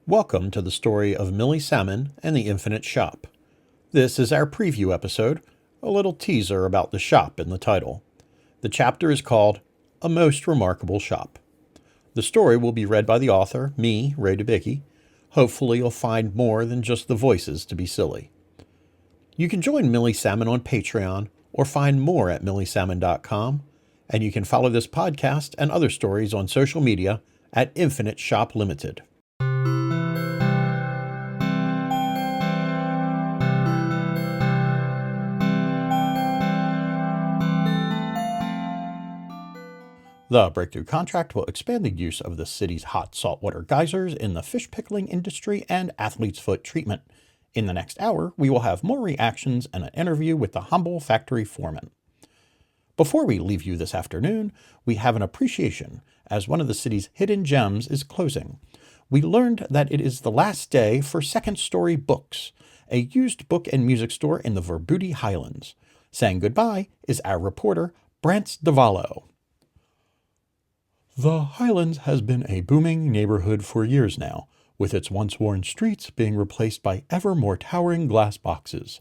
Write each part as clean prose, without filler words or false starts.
Welcome to the story of Millie Salmon and the Infinite Shop. This is our preview episode, a little teaser about the shop in the title. The chapter is called A Most Remarkable Shop. The story will be read by the author, me, Ray Dubicki. Hopefully you'll find more than just the voices to be silly. You can join Millie Salmon on Patreon or find more at milliesalmon.com, and you can follow this podcast and other stories on social media at Infinite Shop Limited. The breakthrough contract will expand the use of the city's hot saltwater geysers in the fish pickling industry and athlete's foot treatment. In the next hour, we will have more reactions and an interview with the humble factory foreman. Before we leave you this afternoon, we have an appreciation as one of the city's hidden gems is closing. We learned that it is the last day for Second Story Books, a used book and music store in the Verbuti Highlands. Saying goodbye is our reporter, Brant DeVallo. The Highlands has been a booming neighborhood for years now, with its once worn streets being replaced by ever more towering glass boxes.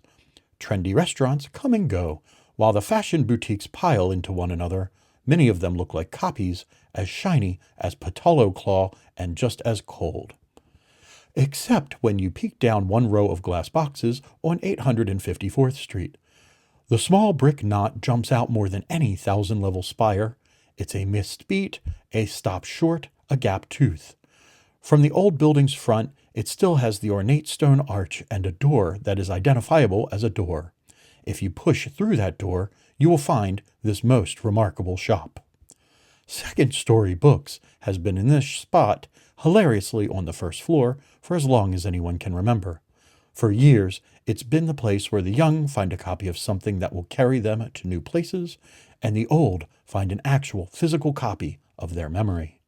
Trendy restaurants come and go, while the fashion boutiques pile into one another. Many of them look like copies, as shiny as Patalo Claw and just as cold. Except when you peek down one row of glass boxes on 854th Street. The small brick knot jumps out more than any 1,000-level spire. It's a missed beat, a stop short, a gap tooth. From the old building's front, it still has the ornate stone arch and a door that is identifiable as a door. If you push through that door, you will find this most remarkable shop. Second Story Books has been in this spot, hilariously on the first floor, for as long as anyone can remember. For years, it's been the place where the young find a copy of something that will carry them to new places, and the old find an actual physical copy of their memory.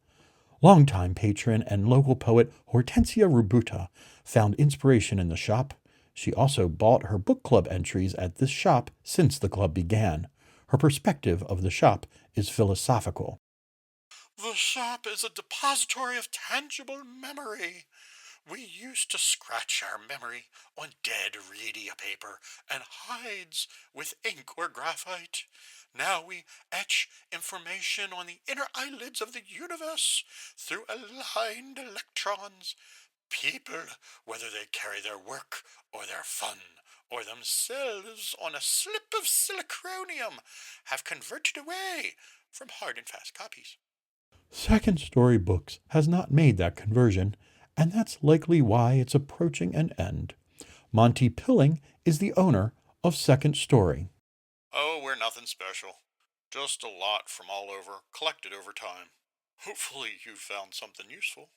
Longtime patron and local poet Hortensia Rubuta found inspiration in the shop. She also bought her book club entries at this shop since the club began. Her perspective of the shop is philosophical. The shop is a depository of tangible memory. We used to scratch our memory on dead reedia paper and hides with ink or graphite. Now we etch information on the inner eyelids of the universe through aligned electrons. People, whether they carry their work or their fun or themselves on a slip of siliconium, have converted away from hard and fast copies. Second Story Books has not made that conversion, and that's likely why it's approaching an end. Monty Pilling is the owner of Second Story. Oh, we're nothing special. Just a lot from all over, collected over time. Hopefully you found something useful.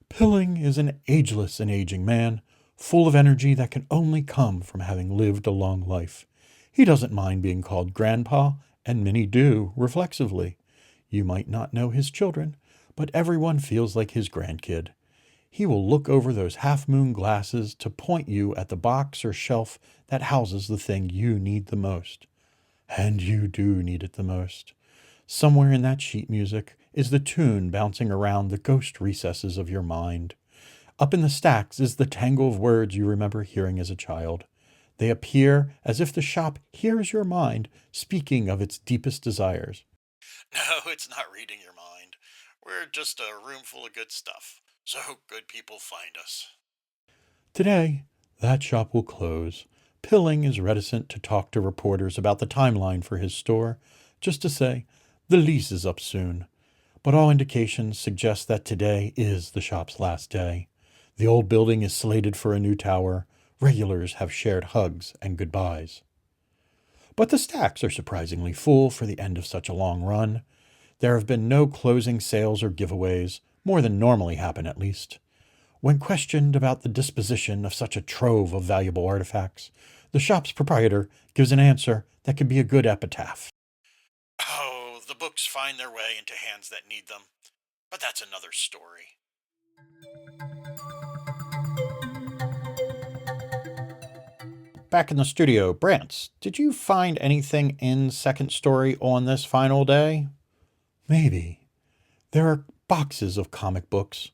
Pilling is an ageless and aging man, full of energy that can only come from having lived a long life. He doesn't mind being called Grandpa, and many do, reflexively. You might not know his children, but everyone feels like his grandkid. He will look over those half-moon glasses to point you at the box or shelf that houses the thing you need the most. And you do need it the most. Somewhere in that sheet music is the tune bouncing around the ghost recesses of your mind. Up in the stacks is the tangle of words you remember hearing as a child. They appear as if the shop hears your mind speaking of its deepest desires. No, it's not reading your mind. We're just a room full of good stuff, so good people find us. Today, that shop will close. Pilling is reticent to talk to reporters about the timeline for his store, just to say, the lease is up soon. But all indications suggest that today is the shop's last day. The old building is slated for a new tower. Regulars have shared hugs and goodbyes. But the stacks are surprisingly full for the end of such a long run. There have been no closing sales or giveaways, more than normally happen at least. When questioned about the disposition of such a trove of valuable artifacts, the shop's proprietor gives an answer that could be a good epitaph. Oh, the books find their way into hands that need them. But that's another story. Back in the studio, Brant, did you find anything in Second Story on this final day? Maybe. There are boxes of comic books,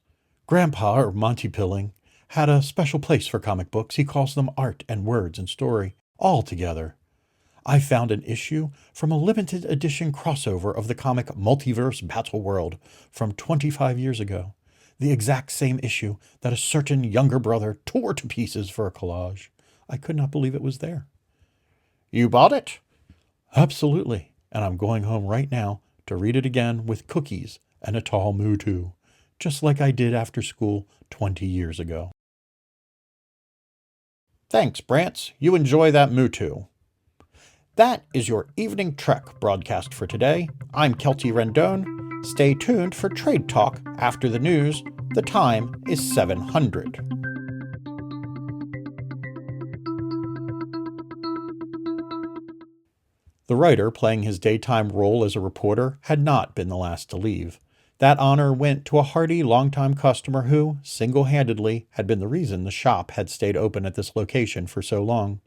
Grandpa, or Monty Pilling, had a special place for comic books. He calls them art and words and story, all together. I found an issue from a limited edition crossover of the comic Multiverse Battle World from 25 years ago. The exact same issue that a certain younger brother tore to pieces for a collage. I could not believe it was there. You bought it? Absolutely. And I'm going home right now to read it again with cookies and a tall moo-too, just like I did after school 20 years ago. Thanks, Brants. You enjoy that moo-too. That is your Evening Trek broadcast for today. I'm Kelty Rendon. Stay tuned for Trade Talk after the news. The time is 700. The writer playing his daytime role as a reporter had not been the last to leave. That honor went to a hearty, longtime customer who, single-handedly, had been the reason the shop had stayed open at this location for so long.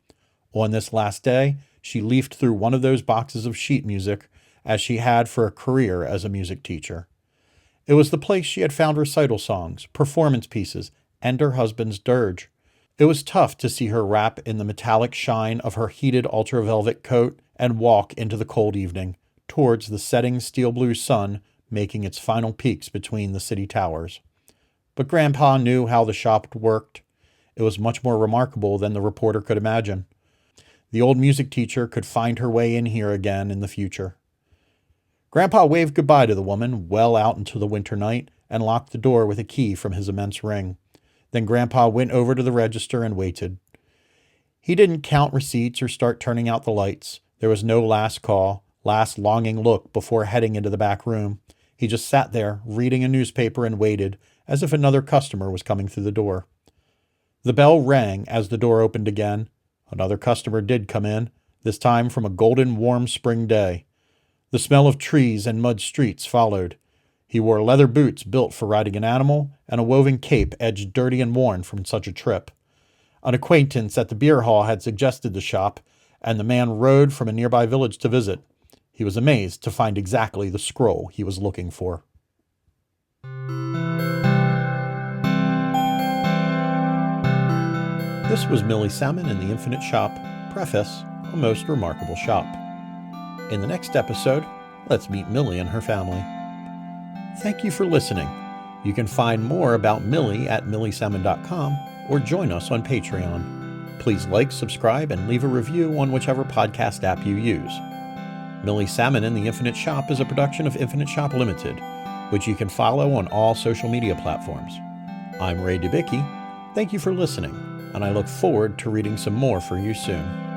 On this last day, she leafed through one of those boxes of sheet music, as she had for a career as a music teacher. It was the place she had found recital songs, performance pieces, and her husband's dirge. It was tough to see her wrap in the metallic shine of her heated ultra-velvet coat and walk into the cold evening, towards the setting steel blue sun making its final peaks between the city towers. But Grandpa knew how the shop worked. It was much more remarkable than the reporter could imagine. The old music teacher could find her way in here again in the future. Grandpa waved goodbye to the woman well out into the winter night and locked the door with a key from his immense ring. Then Grandpa went over to the register and waited. He didn't count receipts or start turning out the lights. There was no last call, last longing look before heading into the back room. He just sat there, reading a newspaper, and waited, as if another customer was coming through the door. The bell rang as the door opened again. Another customer did come in, this time from a golden warm spring day. The smell of trees and mud streets followed. He wore leather boots built for riding an animal and a woven cape edged dirty and worn from such a trip. An acquaintance at the beer hall had suggested the shop, and the man rode from a nearby village to visit. He was amazed to find exactly the scroll he was looking for. This was Millie Salmon in the Infinite Shop. Preface: a most remarkable shop. In the next episode, let's meet Millie and her family. Thank you for listening. You can find more about Millie at milliesalmon.com or join us on Patreon. Please like, subscribe, and leave a review on whichever podcast app you use. Millie Salmon in the Infinite Shop is a production of Infinite Shop Limited, which you can follow on all social media platforms. I'm Ray Dubicki. Thank you for listening, and I look forward to reading some more for you soon.